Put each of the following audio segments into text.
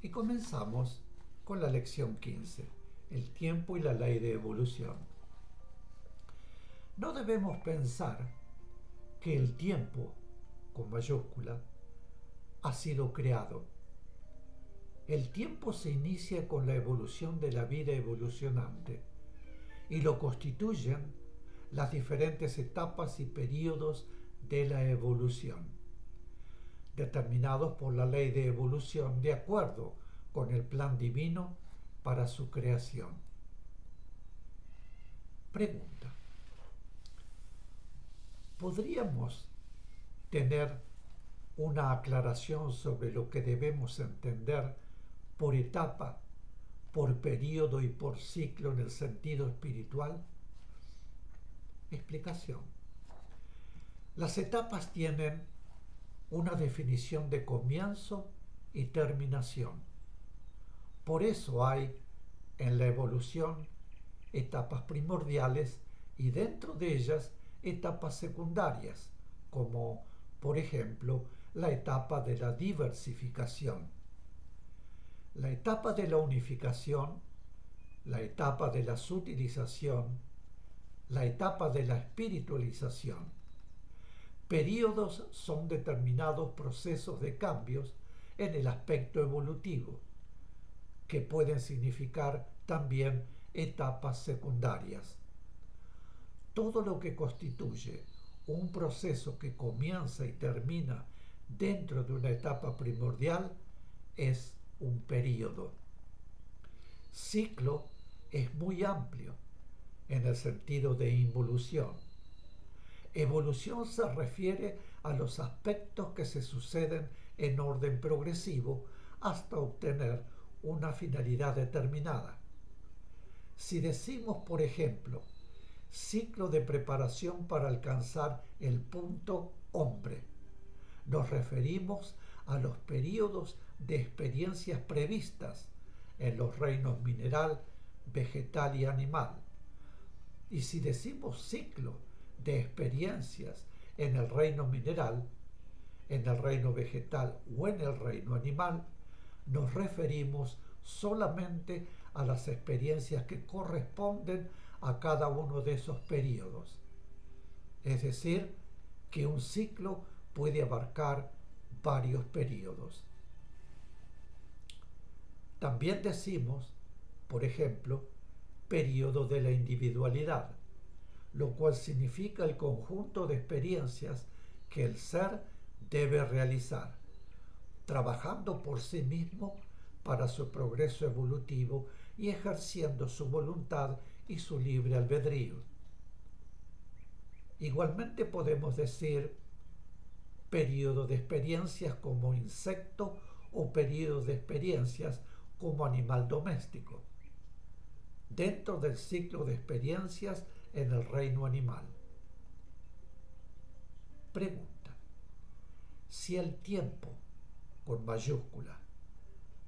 Y comenzamos con la lección 15, el tiempo y la ley de evolución. No debemos pensar que el tiempo, con mayúscula, ha sido creado. El tiempo se inicia con la evolución de la vida evolucionante y lo constituyen las diferentes etapas y períodos de la evolución, determinados por la ley de evolución de acuerdo con el plan divino para su creación. Pregunta: ¿podríamos tener una aclaración sobre lo que debemos entender por etapa, por período y por ciclo en el sentido espiritual? Explicación. Las etapas tienen una definición de comienzo y terminación. Por eso hay en la evolución etapas primordiales y dentro de ellas etapas secundarias, como por ejemplo la etapa de la diversificación, la etapa de la unificación, la etapa de la sutilización, la etapa de la espiritualización. Períodos son determinados procesos de cambios en el aspecto evolutivo, que pueden significar también etapas secundarias. Todo lo que constituye un proceso que comienza y termina dentro de una etapa primordial es un período. Ciclo es muy amplio en el sentido de involución. Evolución se refiere a los aspectos que se suceden en orden progresivo hasta obtener una finalidad determinada. Si decimos, por ejemplo, ciclo de preparación para alcanzar el punto hombre, nos referimos a los períodos de experiencias previstas en los reinos mineral, vegetal y animal. Y si decimos ciclo de experiencias en el reino mineral, en el reino vegetal o en el reino animal, nos referimos solamente a las experiencias que corresponden a cada uno de esos períodos. Es decir, que un ciclo puede abarcar varios períodos. También decimos, por ejemplo, período de la individualidad, lo cual significa el conjunto de experiencias que el ser debe realizar, trabajando por sí mismo para su progreso evolutivo y ejerciendo su voluntad y su libre albedrío. Igualmente podemos decir período de experiencias como insecto o período de experiencias como animal doméstico, dentro del ciclo de experiencias en el reino animal. Pregunta: si el tiempo, con mayúscula,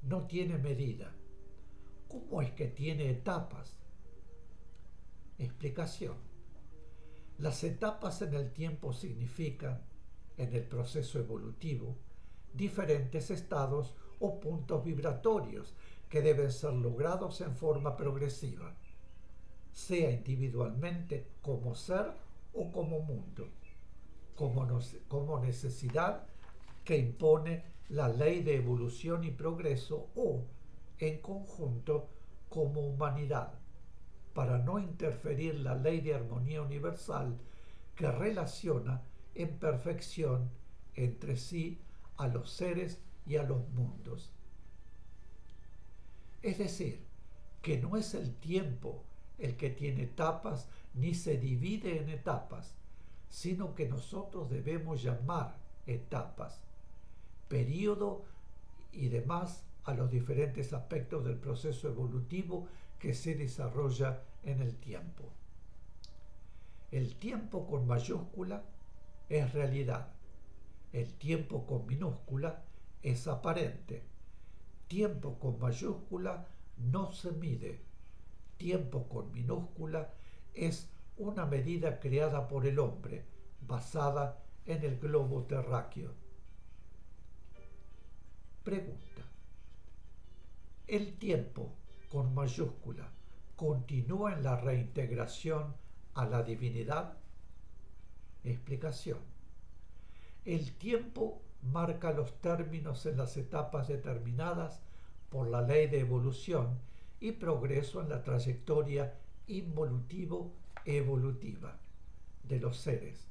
no tiene medida, ¿cómo es que tiene etapas? Explicación. Las etapas en el tiempo significan, en el proceso evolutivo, diferentes estados o puntos vibratorios que deben ser logrados en forma progresiva, sea individualmente como ser o como mundo, como necesidad que impone la ley de evolución y progreso o, en conjunto, como humanidad, para no interferir la ley de armonía universal que relaciona en perfección entre sí a los seres y a los mundos. Es decir, que no es el tiempo el que tiene etapas ni se divide en etapas, sino que nosotros debemos llamar etapas, período y demás a los diferentes aspectos del proceso evolutivo que se desarrolla en el tiempo. El tiempo con mayúscula es realidad. El tiempo con minúscula es aparente. Tiempo con mayúscula no se mide. Tiempo con minúscula es una medida creada por el hombre, basada en el globo terráqueo. Pregunta: El tiempo, con mayúscula, continúa en la reintegración a la divinidad. Explicación. El tiempo marca los términos en las etapas determinadas por la ley de evolución y progreso en la trayectoria involutivo-evolutiva de los seres,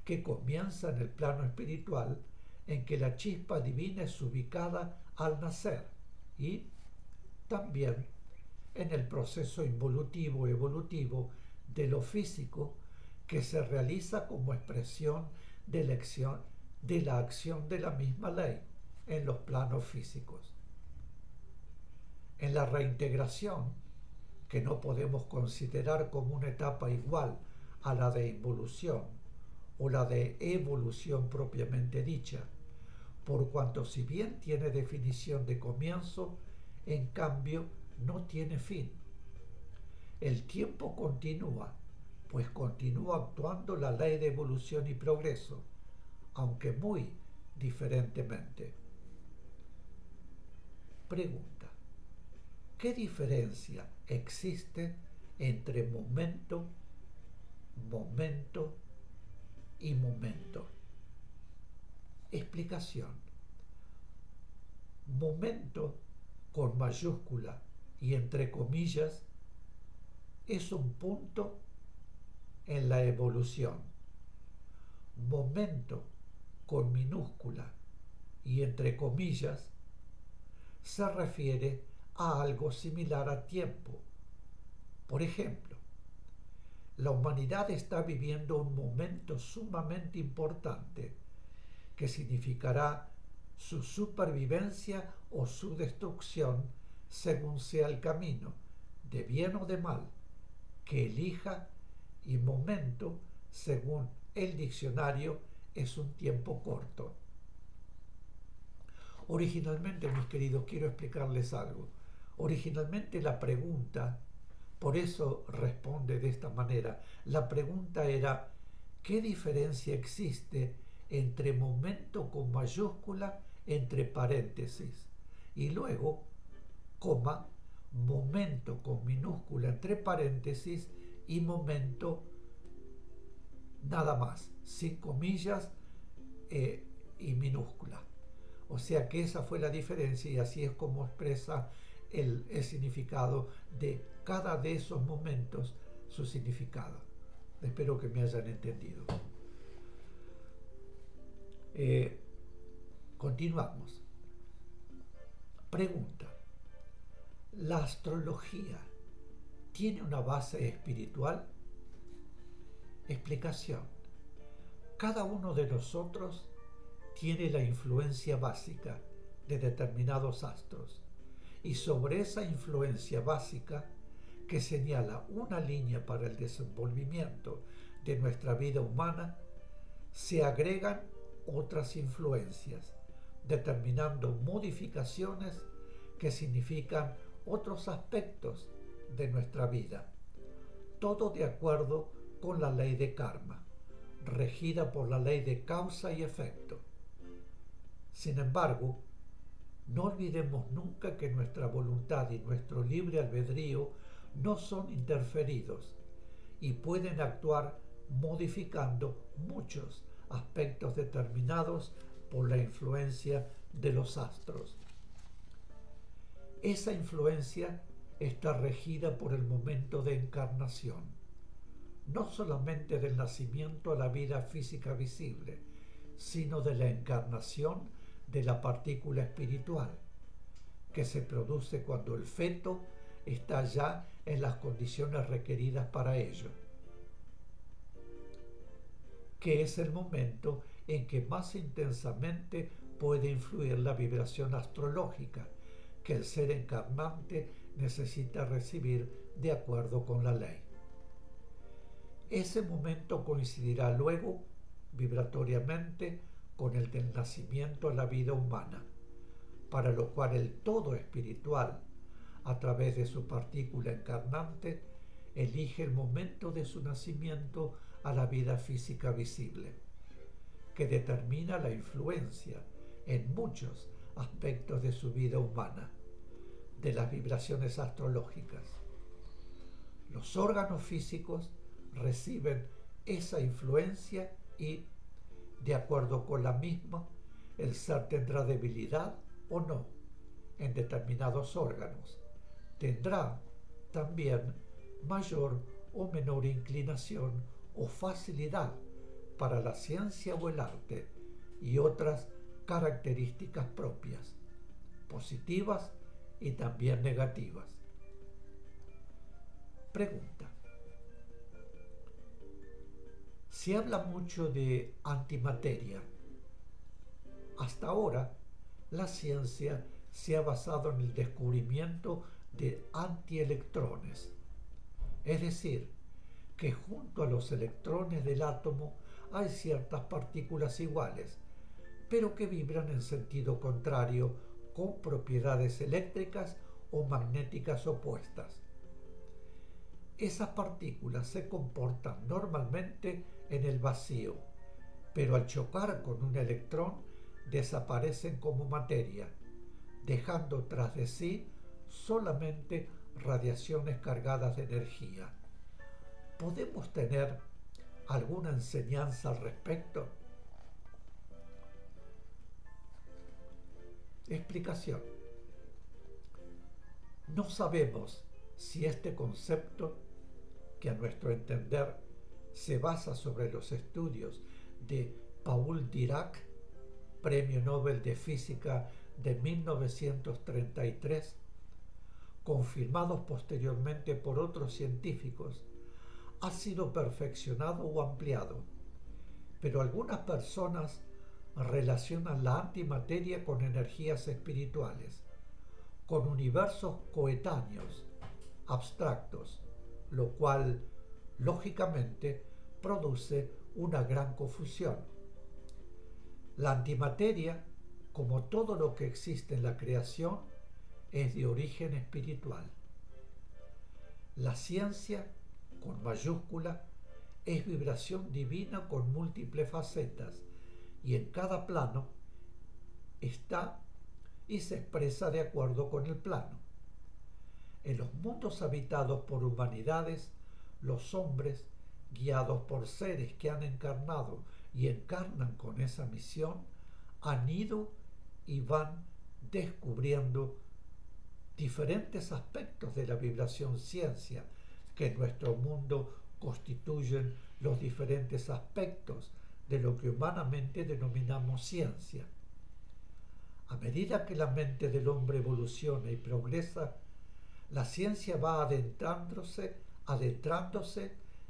que comienza en el plano espiritual en que la chispa divina es ubicada al nacer y también en el proceso involutivo-evolutivo de lo físico que se realiza como expresión de la acción de la misma ley en los planos físicos. En la reintegración, que no podemos considerar como una etapa igual a la de involución o la de evolución propiamente dicha, por cuanto si bien tiene definición de comienzo, en cambio no tiene fin. El tiempo continúa, pues continúa actuando la ley de evolución y progreso, aunque muy diferentemente. Pregunta: ¿qué diferencia existe entre momento y momento? Explicación. Momento, con mayúscula y entre comillas, es un punto en la evolución. Momento, con minúscula y entre comillas, se refiere a algo similar a tiempo. Por ejemplo, la humanidad está viviendo un momento sumamente importante que significará su supervivencia o su destrucción según sea el camino, de bien o de mal, que elija, y momento, según el diccionario, es un tiempo corto. Originalmente, mis queridos, quiero explicarles algo. Originalmente la pregunta, por eso responde de esta manera, la pregunta era: ¿qué diferencia existe entre momento con mayúscula entre paréntesis y luego, coma, momento con minúscula entre paréntesis y momento nada más, sin comillas y minúscula? O sea que esa fue la diferencia y así es como expresa el significado de cada de esos momentos, su significado. Espero que me hayan entendido. Continuamos. Pregunta: ¿la astrología tiene una base espiritual? Explicación. Cada uno de nosotros tiene la influencia básica de determinados astros y sobre esa influencia básica, que señala una línea para el desenvolvimiento de nuestra vida humana, se agregan otras influencias, determinando modificaciones que significan otros aspectos de nuestra vida, todo de acuerdo con la ley de karma, regida por la ley de causa y efecto. Sin embargo, no olvidemos nunca que nuestra voluntad y nuestro libre albedrío no son interferidos y pueden actuar modificando muchos aspectos determinados por la influencia de los astros. Esa influencia está regida por el momento de encarnación, no solamente del nacimiento a la vida física visible, sino de la encarnación de la partícula espiritual, que se produce cuando el feto está ya en las condiciones requeridas para ello, que es el momento en que más intensamente puede influir la vibración astrológica que el ser encarnante necesita recibir de acuerdo con la ley. Ese momento coincidirá luego, vibratoriamente, con el del nacimiento a la vida humana, para lo cual el todo espiritual, a través de su partícula encarnante, elige el momento de su nacimiento a la vida física visible, que determina la influencia en muchos aspectos de su vida humana, de las vibraciones astrológicas. Los órganos físicos reciben esa influencia y, de acuerdo con la misma, el ser tendrá debilidad o no en determinados órganos. Tendrá también mayor o menor inclinación o facilidad para la ciencia o el arte y otras características propias, positivas y también negativas. Pregunta. Se habla mucho de antimateria. Hasta ahora, la ciencia se ha basado en el descubrimiento de antielectrones, es decir, que junto a los electrones del átomo hay ciertas partículas iguales, pero que vibran en sentido contrario con propiedades eléctricas o magnéticas opuestas. Esas partículas se comportan normalmente en el vacío, pero al chocar con un electrón desaparecen como materia, dejando tras de sí solamente radiaciones cargadas de energía. ¿Podemos tener alguna enseñanza al respecto? Explicación. No sabemos si este concepto, que a nuestro entender se basa sobre los estudios de Paul Dirac, Premio Nobel de Física de 1933, confirmados posteriormente por otros científicos, ha sido perfeccionado o ampliado, pero algunas personas relacionan la antimateria con energías espirituales, con universos coetáneos, abstractos, lo cual, lógicamente, produce una gran confusión. La antimateria, como todo lo que existe en la creación, es de origen espiritual. La ciencia, con mayúscula, es vibración divina con múltiples facetas y en cada plano está y se expresa de acuerdo con el plano. En los mundos habitados por humanidades, los hombres, guiados por seres que han encarnado y encarnan con esa misión, han ido y van descubriendo diferentes aspectos de la vibración ciencia que en nuestro mundo constituyen los diferentes aspectos de lo que humanamente denominamos ciencia. A medida que la mente del hombre evoluciona y progresa, la ciencia va adentrándose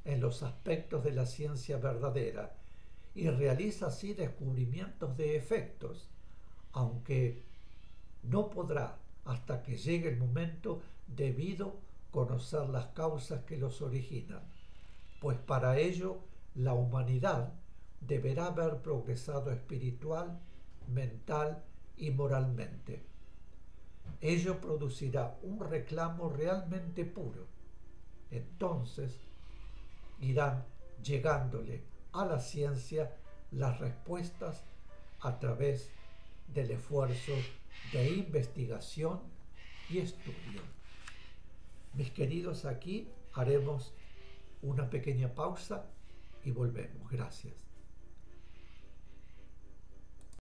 en los aspectos de la ciencia verdadera y realiza así descubrimientos de efectos, aunque no podrá hasta que llegue el momento debido conocer las causas que los originan, pues para ello la humanidad deberá haber progresado espiritual, mental y moralmente. Ello producirá un reclamo realmente puro. Entonces irán llegándole a la ciencia las respuestas a través del esfuerzo de investigación y estudio. Mis queridos, aquí haremos una pequeña pausa y volvemos. Gracias.